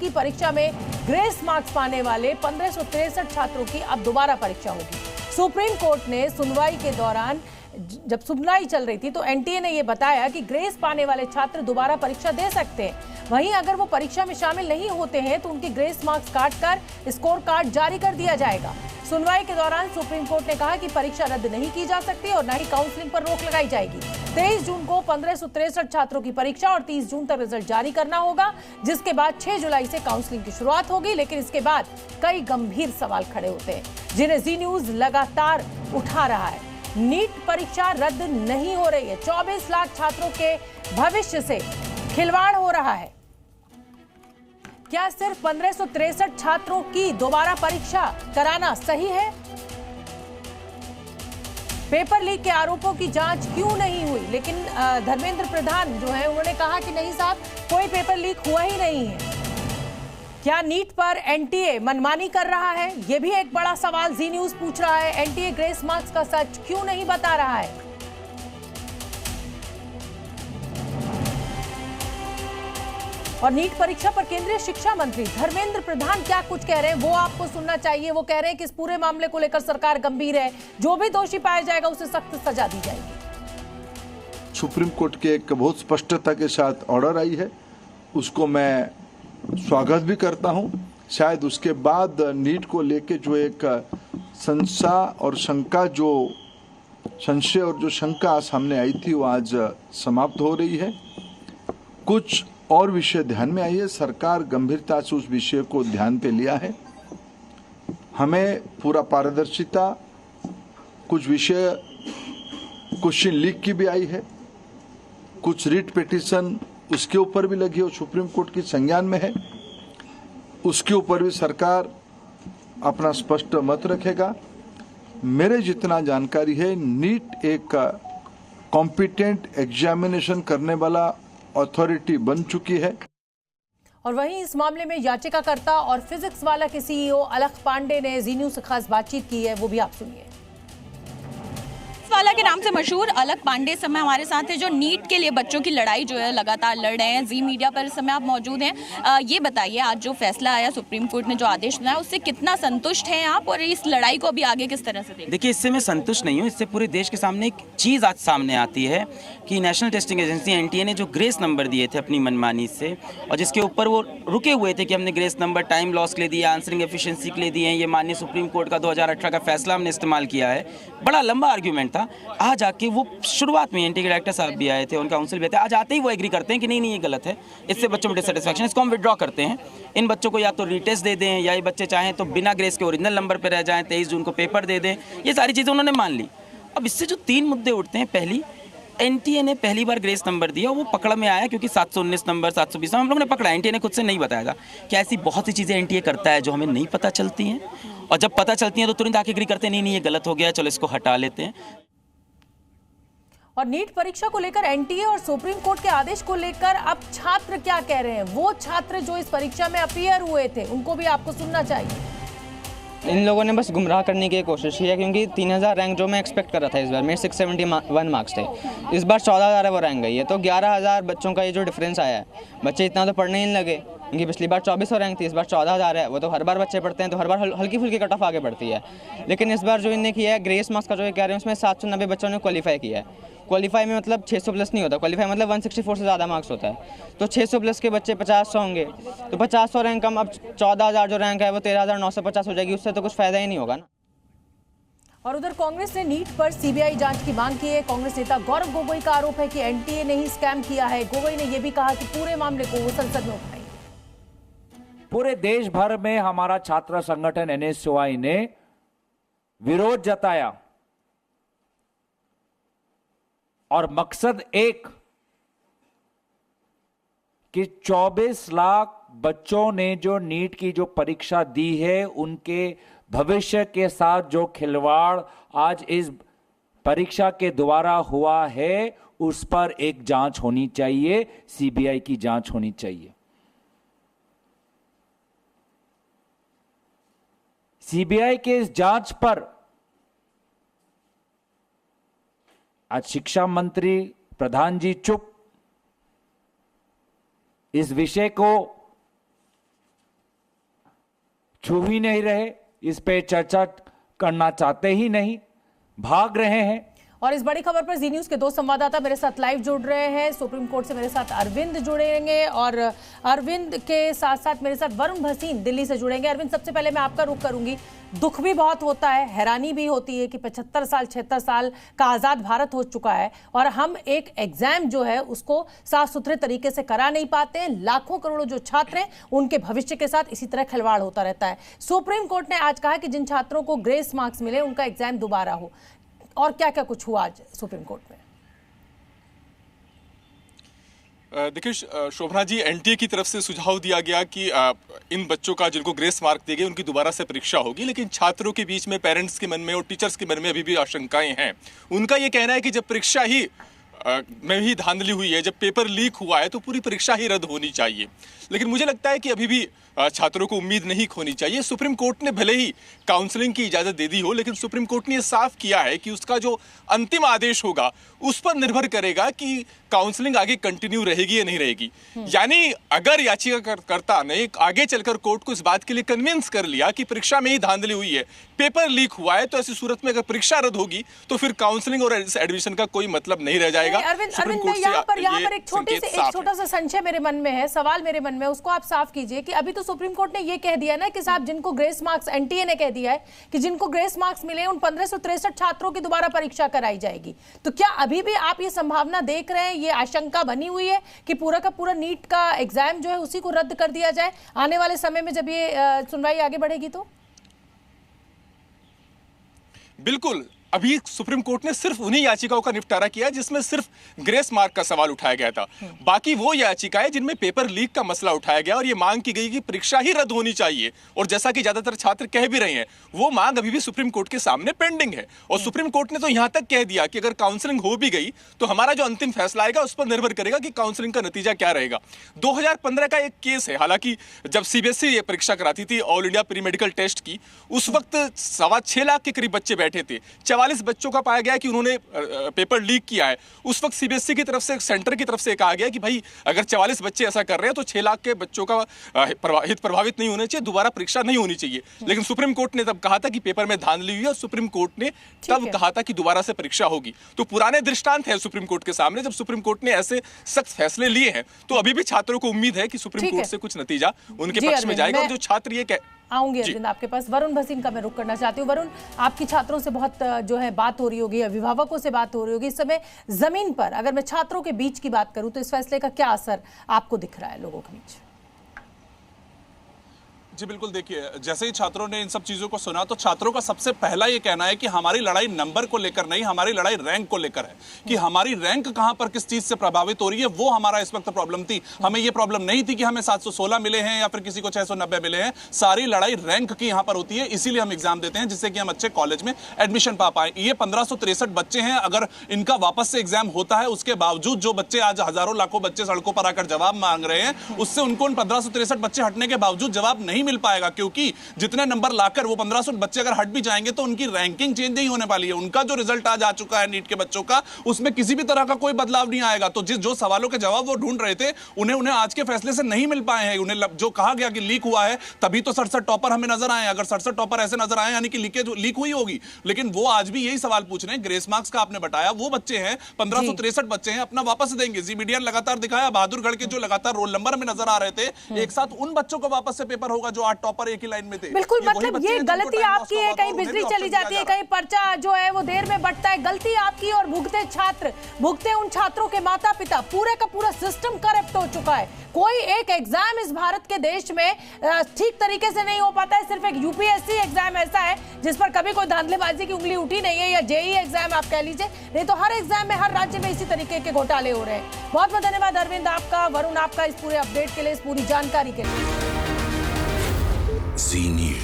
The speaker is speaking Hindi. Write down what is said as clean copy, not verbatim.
की परीक्षा में ग्रेस मार्क्स पाने वाले 1563 छात्रों की अब दोबारा परीक्षा होगी। सुप्रीम कोर्ट ने सुनवाई के दौरान, जब सुनवाई चल रही थी, तो एनटीए ने यह बताया कि ग्रेस पाने वाले छात्र दोबारा परीक्षा दे सकते हैं। वहीं अगर वो परीक्षा में शामिल नहीं होते हैं तो उनके ग्रेस मार्क्स काटकर स्कोर कार्ड जारी कर दिया जाएगा। सुनवाई के दौरान सुप्रीम कोर्ट ने कहा कि परीक्षा रद्द नहीं की जा सकती और न ही काउंसलिंग पर रोक लगाई जाएगी। 23 जून को 1563 छात्रों की परीक्षा और 30 जून तक रिजल्ट जारी करना होगा, जिसके बाद 6 जुलाई से काउंसलिंग की शुरुआत होगी। लेकिन इसके बाद कई गंभीर सवाल खड़े होते हैं, जिन्हें जी न्यूज लगातार उठा रहा है। नीट परीक्षा रद्द नहीं हो रही है, 24 लाख छात्रों के भविष्य से खिलवाड़ हो रहा है। क्या सिर्फ 1563 छात्रों की दोबारा परीक्षा कराना सही है? पेपर लीक के आरोपों की जांच क्यों नहीं हुई? लेकिन धर्मेंद्र प्रधान जो है उन्होंने कहा कि नहीं साहब, कोई पेपर लीक हुआ ही नहीं है। क्या नीट पर एनटीए मनमानी कर रहा है? यह भी एक बड़ा सवाल जी न्यूज पूछ रहा है। एनटीए ग्रेस मार्क्स का सच क्यों नहीं बता रहा है? और नीट परीक्षा पर केंद्रीय शिक्षा मंत्री धर्मेंद्र प्रधान क्या कुछ कह रहे हैं, वो आपको सुनना चाहिए। वो कह रहे हैं कि इस पूरे मामले को लेकर सरकार गंभीर है, जो भी दोषी पाया जाएगा उसे सख्त सजा दी जाएगी। सुप्रीम कोर्ट के एक बहुत स्पष्टता के साथ ऑर्डर आई है, उसको मैं स्वागत भी करता हूं। शायद उसके बाद नीट को लेके जो एक संशय और शंका सामने आई थी, वो आज समाप्त हो रही है। कुछ और विषय ध्यान में आई है, सरकार गंभीरता से उस विषय को ध्यान पे लिया है। हमें पूरा पारदर्शिता, कुछ विषय क्वेश्चन लीक की भी आई है, कुछ रिट पिटीशन उसके ऊपर भी लगी और सुप्रीम कोर्ट की संज्ञान में है, उसके ऊपर भी सरकार अपना स्पष्ट मत रखेगा। मेरे जितना जानकारी है, नीट एक कॉम्पिटेंट एग्जामिनेशन करने वाला अथॉरिटी बन चुकी है। और वहीं इस मामले में याचिकाकर्ता और फिजिक्स वाला के सीईओ अलख पांडे ने जी न्यूज से खास बातचीत की है, वो भी आप सुनिए। वाला के नाम से मशहूर अलख पांडे इस समय हमारे साथ है, जो नीट के लिए बच्चों की लड़ाई जो है लगातार लड़ रहे हैं। जी मीडिया पर इस समय आप मौजूद हैं। ये बताइए, आज जो फैसला आया, सुप्रीम कोर्ट ने जो आदेश दिया, उससे कितना संतुष्ट हैं आप, और इस लड़ाई को अभी आगे किस तरह से देखते हैं? देखिए, इससे मैं संतुष्ट नहीं हूँ। इससे पूरे देश के सामने एक चीज़ आज सामने आती है कि नेशनल टेस्टिंग एजेंसी एनटीए ने जो ग्रेस नंबर दिए थे अपनी मनमानी से, और जिसके ऊपर वो रुके हुए थे कि हमने ग्रेस नंबर टाइम लॉस के लिए दिए, आंसरिंग एफिशिएंसी के लिए दिए, ये माननीय सुप्रीम कोर्ट का 2018 का फैसला हमने इस्तेमाल किया है। बड़ा लंबा आर्ग्यूमेंट था। आज आके वो शुरुआत में एनटीए के डायरेक्टर साहब भी आए थे, उनका काउंसिल भी थे, आज आते ही वो एग्री करते हैं कि नहीं ये गलत है, इससे बच्चों में डिससेटिस्फैक्शन, इसको हम विड्रॉ करते हैं। इन बच्चों को या तो रीटेस्ट दे दें, या ये बच्चे चाहें तो बिना ग्रेस के ओरिजिनल नंबर पर रह जाएं, 23 जून को पेपर दे दें। ये सारी चीज़ें उन्होंने मान ली। अब इससे जो 3 मुद्दे उठते हैं, पहली, एनटीए ने पहली बार ग्रेस नंबर दिया, वो पकड़ में आया क्योंकि 719 नंबर, 720 हम लोगों ने पकड़ा, एनटीए ने खुद से नहीं बताया था। क्या ऐसी बहुत सी चीज़ें एनटीए करता है जो हमें नहीं पता चलती हैं, और जब पता चलती हैं तो तुरंत आके एग्री करते हैं नहीं ये गलत हो गया, चलो इसको हटा लेते हैं। और नीट परीक्षा को लेकर एनटीए और सुप्रीम कोर्ट के आदेश को लेकर अब छात्र क्या कह रहे हैं, वो छात्र जो इस परीक्षा में अपीयर हुए थे, उनको भी आपको सुनना चाहिए। इन लोगों ने बस गुमराह करने की कोशिश की है, क्योंकि 3000 रैंक जो मैं एक्सपेक्ट कर रहा था, इस बार मेरे 671 मार्क्स थे, इस बार 14000 है वो रैंक गई है। तो 11000 बच्चों का ये जो डिफरेंस आया है, बच्चे इतना तो पढ़ने ही नहीं लगे, क्योंकि पिछली बार 2400 रैंक थी, इस बार 14000 है। वो तो हर बार बच्चे पढ़ते हैं, तो हर बार हल्की फुल्की कट ऑफ आगे बढ़ती है। लेकिन इस बार जो इन्हें किया है, ग्रेस मार्क्स का जो कह रहे हैं, उसमें 790 बच्चों ने क्वालिफाई किया है। क्वालिफाई में मतलब 600 प्लस नहीं होता, क्वालिफाई मतलब 164 से ज़्यादा मार्क्स होता है। तो 600 प्लस के बच्चे 50 होंगे, तो 50 रैंक कम, अब 14000 जो रैंक है वो 13950 हो जाएगी, उससे तो कुछ फ़ायदा ही नहीं होगा ना। और उधर कांग्रेस ने नीट पर सीबीआई जांच की मांग की है। कांग्रेस नेता गौरव गोगोई का आरोप है कि एनटीए ने ही स्कैम किया है। गोगोई ने यह भी कहा कि पूरे मामले को वो संसद में उठाएंगे। पूरे देश भर में हमारा छात्र संगठन एनएसयूआई ने विरोध जताया, और मकसद एक कि 24 लाख बच्चों ने जो नीट की जो परीक्षा दी है, उनके भविष्य के साथ जो खिलवाड़ आज इस परीक्षा के द्वारा हुआ है, उस पर एक जांच होनी चाहिए, सीबीआई की जांच होनी चाहिए। सीबीआई के इस जांच पर आज शिक्षा मंत्री प्रधान जी चुप, इस विषय को छू ही नहीं रहे, इस पे चर्चा करना चाहते ही नहीं, भाग रहे हैं। और इस बड़ी खबर पर जी न्यूज के दो संवाददाता मेरे साथ लाइव जुड़ रहे हैं। सुप्रीम कोर्ट से मेरे साथ अरविंद जुड़ेंगे और अरविंद के साथ साथ मेरे साथ वरुण भसीन दिल्ली से जुड़ेंगे। अरविंद, सबसे पहले मैं आपका रुख करूंगी। दुख भी बहुत होता है, हैरानी भी होती है कि 75 साल 76 साल का आज़ाद भारत हो चुका है और हम एक एग्जाम जो है उसको साफ सुथरे तरीके से करा नहीं पाते हैं। लाखों करोड़ों जो छात्र हैं उनके भविष्य के साथ इसी तरह खिलवाड़ होता रहता है। सुप्रीम कोर्ट ने आज कहा कि जिन छात्रों को ग्रेस मार्क्स मिले उनका एग्जाम दोबारा हो, और क्या क्या कुछ हुआ आज सुप्रीम कोर्ट में? देखिए शोभना जी, एनटीए की तरफ से सुझाव दिया गया कि इन बच्चों का जिनको ग्रेस मार्क दिए गए उनकी दोबारा से परीक्षा होगी, लेकिन छात्रों के बीच में, पेरेंट्स के मन में और टीचर्स के मन में अभी भी आशंकाएं हैं। उनका ये कहना है कि जब परीक्षा ही में ही धांधली हुई है, जब पेपर लीक हुआ है तो पूरी परीक्षा ही रद्द होनी चाहिए। लेकिन मुझे लगता है कि अभी भी छात्रों को उम्मीद नहीं खोनी चाहिए। सुप्रीम कोर्ट ने भले ही काउंसलिंग की इजाज़त दे दी हो, लेकिन सुप्रीम कोर्ट ने यह साफ किया है कि उसका जो अंतिम आदेश होगा उस पर निर्भर करेगा कि काउंसलिंग आगे कंटिन्यू रहेगी या नहीं रहेगी। यानी अगर याचिकाकर्ता ने आगे चलकर कोर्ट को इस बात के लिए कन्विंस कर लिया कि परीक्षा में ही धांधली हुई है, पेपर लीक हुआ है, तो ऐसी सूरत में अगर परीक्षा रद्द होगी तो फिर काउंसलिंग और एडमिशन का कोई मतलब नहीं रह जाएगा। अरविंद, यहाँ पर एक छोटा सा संशय मेरे मन में है, सवाल मेरे मन में, उसको आप साफ कीजिए कि अभी तो सुप्रीम कोर्ट ने ये कह दिया ना कि साहब जिनको ग्रेस मार्क्स, एनटीए ने कह दिया है कि जिनको ग्रेस मार्क्स मिले उन 1563 छात्रों की दोबारा परीक्षा कराई जाएगी। तो क्या अभी भी आप ये संभावना देख रहे हैं, ये आशंका बनी हुई है कि पूरा का पूरा नीट का एग्जाम जो है उसी को रद्द कर दिया जाए आने वाले समय में जब ये सुनवाई आगे बढ़ेगी? तो बिल्कुल, अभी सुप्रीम कोर्ट ने सिर्फ उन्हीं याचिकाओं का निपटारा किया जिसमें सिर्फ ग्रेस मार्क का सवाल उठाया गया था। बाकी वो याचिकाएं जिनमें पेपर लीक का मसला उठाया गया और ये मांग की गई कि परीक्षा ही रद्द होनी चाहिए, और जैसा कि ज्यादातर छात्र कह भी रहे हैं, वो मांग अभी भी सुप्रीम कोर्ट के सामने पेंडिंग है। और सुप्रीम कोर्ट ने तो यहां तक कह दिया कि अगर काउंसलिंग हो भी गई तो हमारा जो अंतिम फैसला आएगा उस पर निर्भर करेगा कि काउंसलिंग का नतीजा क्या रहेगा। 2015 का एक केस है, हालांकि जब सीबीएसई ये परीक्षा कराती थी all India pre medical test की, उस वक्त 6.25 लाख के करीब बच्चे बैठे थे। 44 बच्चों का पाया गया कि उन्होंने पेपर लीक किया है। उस वक्त सीबीएसई की तरफ से, सेंटर की तरफ से कहा गया कि भाई अगर 44 बच्चे ऐसा कर रहे हैं तो 6 लाख के बच्चों का हित प्रभावित नहीं होना चाहिए, दोबारा परीक्षा नहीं होनी चाहिए। लेकिन सुप्रीम कोर्ट ने तब कहा था कि पेपर में धांधली हुई है और सुप्रीम कोर्ट ने तब कहा था कि दोबारा से परीक्षा होगी। तो पुराने दृष्टांत है सुप्रीम कोर्ट के सामने, जब सुप्रीम कोर्ट ने ऐसे सख्त फैसले लिए हैं तो अभी भी छात्रों को उम्मीद है कि सुप्रीम कोर्ट से कुछ नतीजा उनके पक्ष में जाएगा। और जो छात्र ये आऊंगी अरविंद आपके पास, वरुण भसीन का मैं रुख करना चाहती हूँ। वरुण, आपकी छात्रों से बहुत जो है बात हो रही होगी, अभिभावकों से बात हो रही होगी। इस समय जमीन पर अगर मैं छात्रों के बीच की बात करूं तो इस फैसले का क्या असर आपको दिख रहा है लोगों के बीच? जी बिल्कुल, देखिए जैसे ही छात्रों ने इन सब चीज़ों को सुना तो छात्रों का सबसे पहला ये कहना है कि हमारी लड़ाई नंबर को लेकर नहीं, हमारी लड़ाई रैंक को लेकर है कि हमारी रैंक कहां पर किस चीज़ से प्रभावित हो रही है, वो हमारा इस वक्त प्रॉब्लम थी। हमें ये प्रॉब्लम नहीं थी कि हमें 716 मिले हैं या फिर किसी को 690 मिले हैं। सारी लड़ाई रैंक की यहाँ पर होती है, इसीलिए हम एग्जाम देते हैं जिससे कि हम अच्छे कॉलेज में एडमिशन पा पाए। ये 1563 बच्चे हैं, अगर इनका वापस से एग्जाम होता है उसके बावजूद जो बच्चे आज हजारों लाखों बच्चे सड़कों पर आकर जवाब मांग रहे हैं, उससे उनको उन 1563 बच्चे हटने के बावजूद जवाब नहीं मिल पाएगा, क्योंकि जितने नंबर लाकर वो 1500 बच्चे अगर हट भी जाएंगे तो उनकी रैंकिंग चेंज नहीं होने वाली है। उनका जो रिजल्ट आज आ चुका है नीट के बच्चों का, उसमें किसी भी तरह का कोई बदलाव नहीं आएगा। तो जो सवालों के जवाब वो ढूंढ रहे थे उन्हें आज के फैसले से नहीं मिल पाए हैं। उन्हें जो कहा गया कि लीक हुआ है तभी तो 67 टॉपर हमें नजर आए, अगर 67 टॉपर ऐसे नजर आए यानी कि लीक हुई होगी। लेकिन वो आज भी यही सवाल पूछ रहे हैं। ग्रेस मार्क्स का आपने बताया, वो बच्चे हैं 1563 बच्चे हैं, अपना वापस देंगे। जी मीडिया ने लगातार दिखाया, बहादुरगढ़ के जो लगातार रोल नंबर में नजर आ रहे थे, एक साथ उन बच्चों को वापस से पेपर होगा जो 8 टॉपर एक ही लाइन में थे। बिल्कुल, मतलब ये गलती आपकी है, कहीं बिजली चली जाती है, कहीं पर्चा जो है वो देर में बढ़ता है, गलती आपकी। और भुगते छात्र, भुगते उन छात्रों के माता पिता, पूरे का पूरा सिस्टम करप्ट हो चुका है। कोई एक एग्जाम इस भारत के देश में ठीक तरीके से नहीं हो पाता है। सिर्फ एक यूपीएससी एग्जाम ऐसा है जिस पर कभी कोई धांधलेबाजी की उंगली उठी नहीं है, या जेईई एग्जाम आप कह लीजिए, नहीं तो हर एग्जाम में हर राज्य में इसी तरीके के घोटाले हो रहे हैं। बहुत बहुत धन्यवाद अरविंद आपका, वरुण आपका, इस पूरे अपडेट के लिए, इस पूरी जानकारी के लिए। जी न्यूज़।